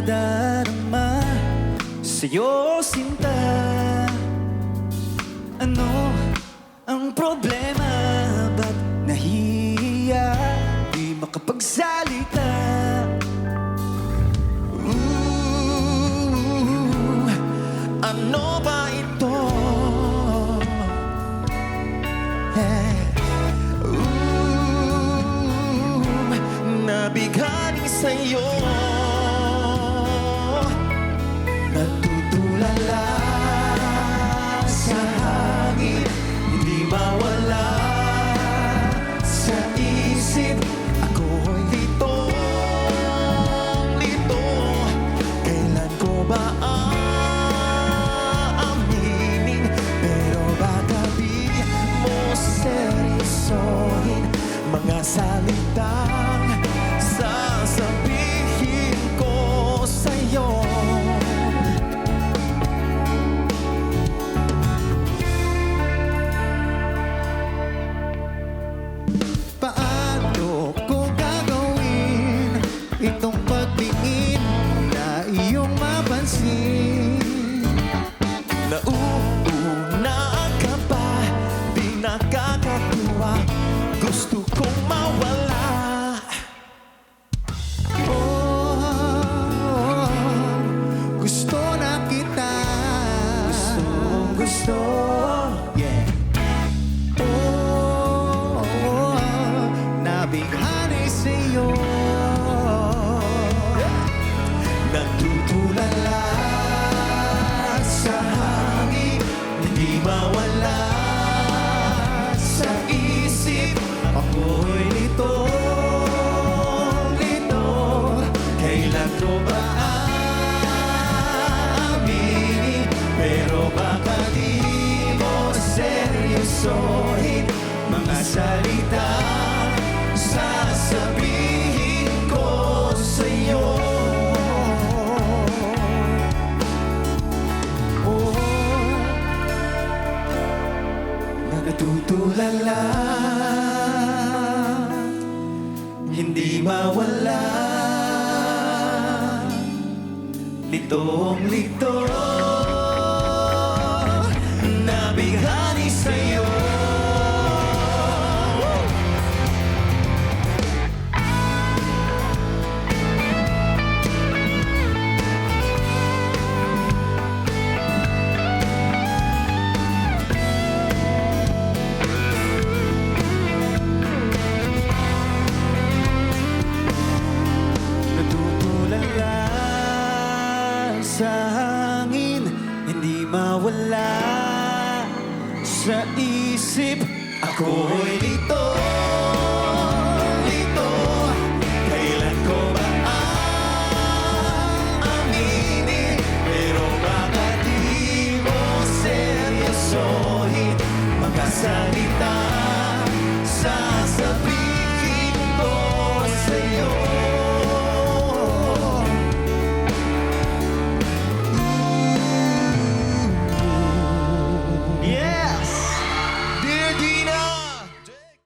nadarama sa'yo, sinta. Ano ang problema? Ba't nahihiya? Di makapagsalita? Ano ba ito? Nabighani sa'yo, Natutulala sa hangin, hindi mawala sa isip. ako'y litong-lito. Kailan ko ba aaminin? Pero baka di mo seryosohin mga salitang sasabihin ko sa'yo. Paano ko gagawin itong pagtingin na iyong mapansin? Nauuna ka ba? Di nakakatuwa. Gusto kong mawala. Oh, gusto na kita. Gusto. Yeah. Oh, nabighani sa'yo. Natutulala sa hangin, hindi mawala sa isip. Ako'y litong-lito. Kailan ko ba aaminin? Pero baka di mo seryosohin mga salita sasabihin ko sa'yo. Oh, Natutulala, hindi mawala, litong-lito. Nabighani sa'yo. natutulala sa hangin, hindi mawala sa isip. Ako'y lito.